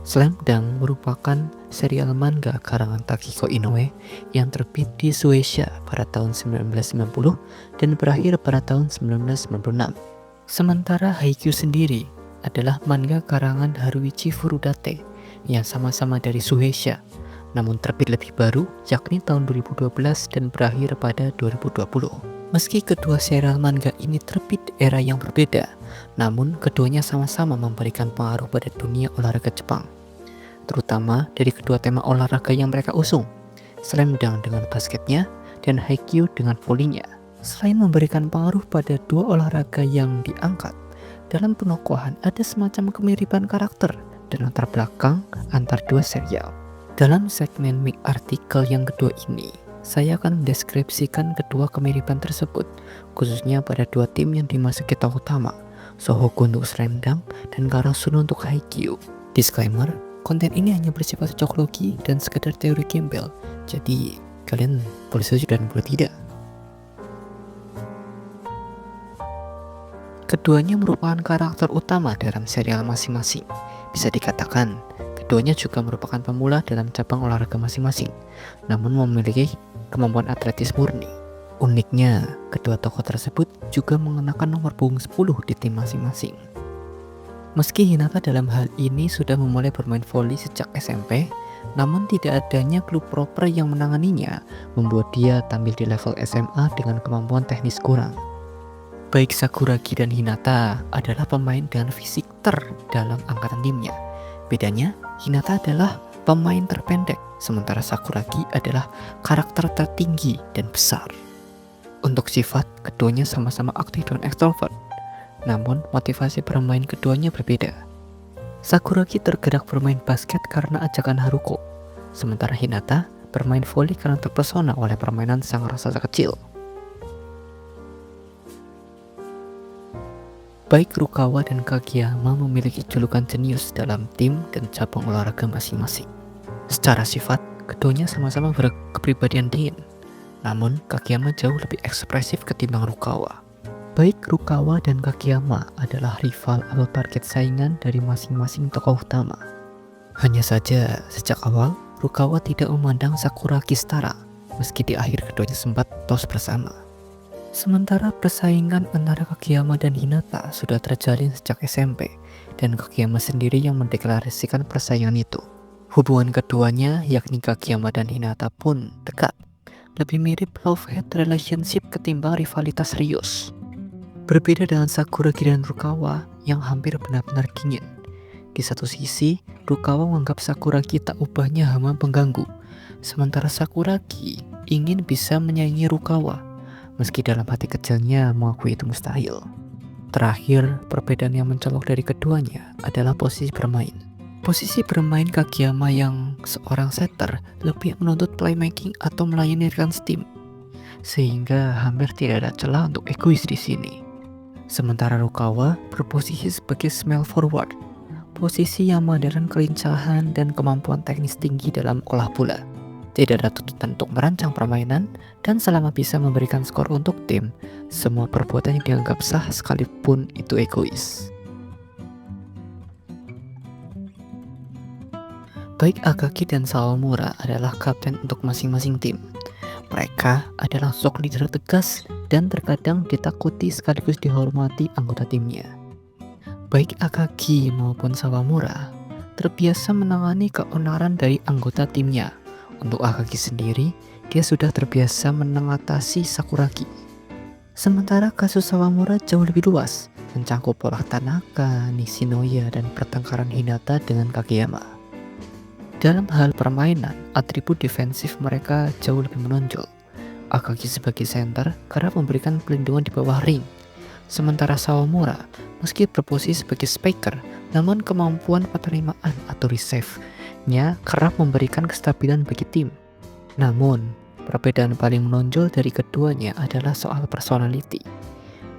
Slam Dunk merupakan serial manga karangan Takiko Inoue yang terbit di Shueisha pada tahun 1990 dan berakhir pada tahun 1996. Sementara Haikyuu sendiri adalah manga karangan Haruichi Furudate yang sama-sama dari Shueisha, namun terbit lebih baru yakni tahun 2012 dan berakhir pada 2020. Meski kedua serial manga ini terbit era yang berbeda, namun keduanya sama-sama memberikan pengaruh pada dunia olahraga Jepang, terutama dari kedua tema olahraga yang mereka usung, Slam Dunk dengan basketnya dan Haikyuu dengan volinya. Selain memberikan pengaruh pada dua olahraga yang diangkat, dalam penokohan ada semacam kemiripan karakter dan latar belakang antar dua serial. Dalam segmen Mik artikel yang kedua ini, saya akan mendeskripsikan kedua kemiripan tersebut, khususnya pada dua tim yang dimasuki tokoh utama, Sohoku untuk Slam Dunk dan Karasuno untuk Haikyuu. Disclaimer, konten ini hanya bersifat cocokologi dan sekedar teori gembel, jadi kalian boleh setuju dan boleh tidak. Keduanya merupakan karakter utama dalam serial masing-masing. Bisa dikatakan, keduanya juga merupakan pemula dalam cabang olahraga masing-masing, namun memiliki kemampuan atletis murni. Uniknya, kedua tokoh tersebut juga mengenakan nomor punggung 10 di tim masing-masing. Meski Hinata dalam hal ini sudah memulai bermain voli sejak SMP, namun tidak adanya klub proper yang menanganinya membuat dia tampil di level SMA dengan kemampuan teknis kurang. Baik Sakuragi dan Hinata adalah pemain dengan fisik dalam angkatan timnya. Bedanya, Hinata adalah pemain terpendek, sementara Sakuragi adalah karakter tertinggi dan besar. Untuk sifat, keduanya sama-sama aktif dan ekstrovert, namun motivasi bermain keduanya berbeda. Sakuragi tergerak bermain basket karena ajakan Haruko, sementara Hinata bermain voli karena terpesona oleh permainan sang raksasa kecil. Baik Rukawa dan Kageyama memiliki julukan jenius dalam tim dan cabang olahraga masing-masing. Secara sifat, keduanya sama-sama berkepribadian dingin, namun Kageyama jauh lebih ekspresif ketimbang Rukawa. Baik Rukawa dan Kageyama adalah rival atau target saingan dari masing-masing tokoh utama. Hanya saja, sejak awal, Rukawa tidak memandang Sakuragi setara, meski di akhir keduanya sempat tos bersama. Sementara persaingan antara Kageyama dan Hinata sudah terjalin sejak SMP, dan Kageyama sendiri yang mendeklarasikan persaingan itu. Hubungan keduanya, yakni Kageyama dan Hinata pun dekat, lebih mirip love-hate relationship ketimbang rivalitas serius. Berbeda dengan Sakuragi dan Rukawa yang hampir benar-benar dingin. Di satu sisi, Rukawa menganggap Sakuragi tak ubahnya hama pengganggu, sementara Sakuragi ingin bisa menyaingi Rukawa, meski dalam hati kecilnya mengakui itu mustahil. Terakhir, perbedaan yang mencolok dari keduanya adalah posisi bermain. Posisi bermain Kageyama yang seorang setter lebih menuntut playmaking atau melayani rekan tim, sehingga hampir tidak ada celah untuk egois di sini. Sementara Rukawa berposisi sebagai small forward, posisi yang mengandalkan kelincahan dan kemampuan teknis tinggi dalam olah bola. Tidak ada tuntutan untuk merancang permainan, dan selama bisa memberikan skor untuk tim, semua perbuatan yang dianggap sah sekalipun itu egois. Baik Akagi dan Sawamura adalah kapten untuk masing-masing tim. Mereka adalah sosok leader tegas dan terkadang ditakuti sekaligus dihormati anggota timnya. Baik Akagi maupun Sawamura terbiasa menangani keonaran dari anggota timnya. Untuk Akagi sendiri, dia sudah terbiasa mengatasi Sakuragi. Sementara kasus Sawamura jauh lebih luas, mencakup pola Tanaka, Nishinoya, dan pertengkaran Hinata dengan Kageyama. Dalam hal permainan, atribut defensif mereka jauh lebih menonjol. Akagi sebagai center kerap memberikan pelindungan di bawah ring, sementara Sawamura meski berposisi sebagai spiker, namun kemampuan penerimaan atau receive-nya kerap memberikan kestabilan bagi tim. Namun, perbedaan paling menonjol dari keduanya adalah soal personality.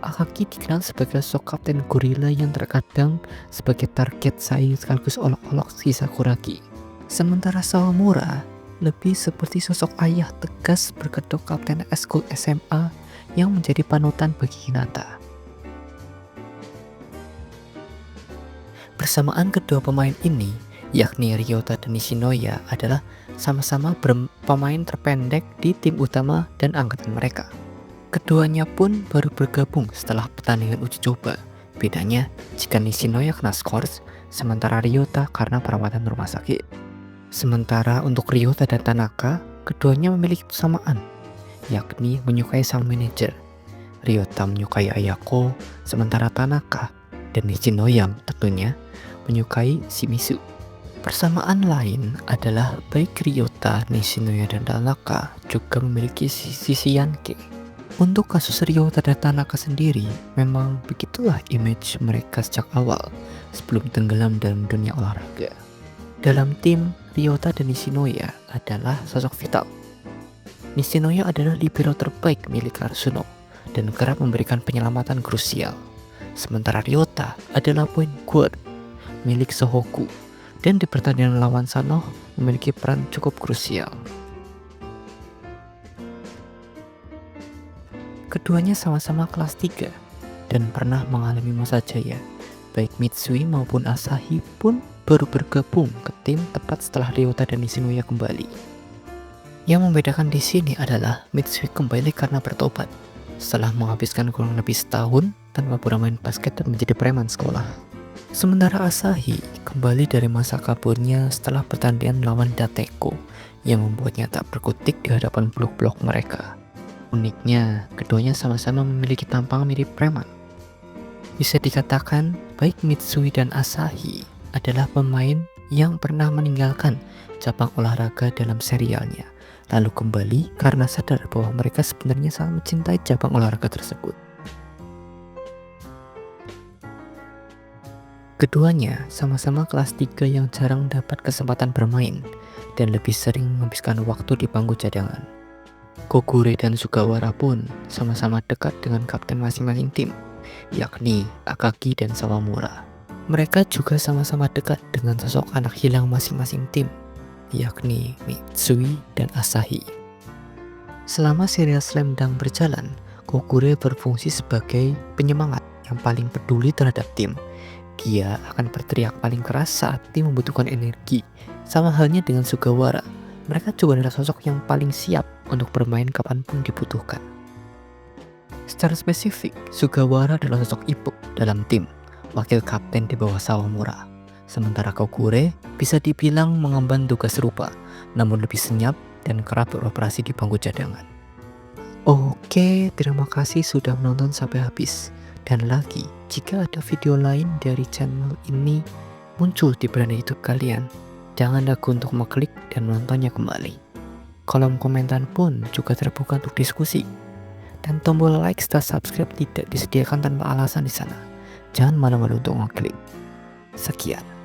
Akagi dikenal sebagai sosok kapten gorila yang terkadang sebagai target saing sekaligus olok-olok si Sakuragi. Sementara Sawamura lebih seperti sosok ayah tegas berkedok kapten eskul SMA yang menjadi panutan bagi Hinata. Bersamaan kedua pemain ini, yakni Ryota dan Nishinoya adalah sama-sama pemain terpendek di tim utama dan angkatan mereka. Keduanya pun baru bergabung setelah pertandingan uji coba. Bedanya jika Nishinoya kena skors, sementara Ryota karena perawatan rumah sakit. Sementara untuk Ryota dan Tanaka, keduanya memiliki kesamaan, yakni menyukai sang manajer. Ryota menyukai Ayako, sementara Tanaka dan Nishinoya tentunya menyukai Shimizu. Persamaan lain adalah baik Ryota, Nishinoya, dan Tanaka juga memiliki sisi Yankee. Untuk kasus Ryota dan Tanaka sendiri, memang begitulah image mereka sejak awal sebelum tenggelam dalam dunia olahraga. Dalam tim, Ryota dan Nishinoya adalah sosok vital. Nishinoya adalah libero terbaik milik Arasuno dan kerap memberikan penyelamatan krusial. Sementara Ryota adalah point guard milik Sohoku dan di pertandingan lawan Sanoh memiliki peran cukup krusial. Keduanya sama-sama kelas 3 dan pernah mengalami masa jaya. Baik Mitsui maupun Asahi pun baru bergabung ke tim tepat setelah Ryota dan Nishinoya kembali. Yang membedakan di sini adalah Mitsui kembali karena bertobat setelah menghabiskan kurang lebih setahun tanpa bermain basket dan menjadi preman sekolah. Sementara Asahi kembali dari masa kaburnya setelah pertandingan melawan Dateko yang membuatnya tak berkutik di hadapan blok-blok mereka. Uniknya, keduanya sama-sama memiliki tampang mirip preman. Bisa dikatakan, baik Mitsui dan Asahi adalah pemain yang pernah meninggalkan cabang olahraga dalam serialnya, lalu kembali karena sadar bahwa mereka sebenarnya sangat mencintai cabang olahraga tersebut. Keduanya sama-sama kelas 3 yang jarang dapat kesempatan bermain dan lebih sering menghabiskan waktu di bangku cadangan. Kogure dan Sugawara pun sama-sama dekat dengan kapten masing-masing tim, yakni Akagi dan Sawamura. Mereka juga sama-sama dekat dengan sosok anak hilang masing-masing tim, yakni Mitsui dan Asahi. Selama serial Slam Dunk berjalan, Kogure berfungsi sebagai penyemangat yang paling peduli terhadap tim. Dia akan berteriak paling keras saat tim membutuhkan energi. Sama halnya dengan Sugawara, mereka juga adalah sosok yang paling siap untuk bermain kapanpun dibutuhkan. Secara spesifik, Sugawara adalah sosok ibu dalam tim, wakil kapten di bawah Sawamura. Sementara Kogure bisa dibilang mengemban tugas serupa, namun lebih senyap dan kerap beroperasi di bangku cadangan. Oke, terima kasih sudah menonton sampai habis. Dan lagi, jika ada video lain dari channel ini muncul di beranda YouTube kalian, jangan ragu untuk mengklik dan menontonnya kembali. Kolom komentar pun juga terbuka untuk diskusi. Dan tombol like dan subscribe tidak disediakan tanpa alasan di sana. Jangan malu-malu untuk mengklik. Sekian.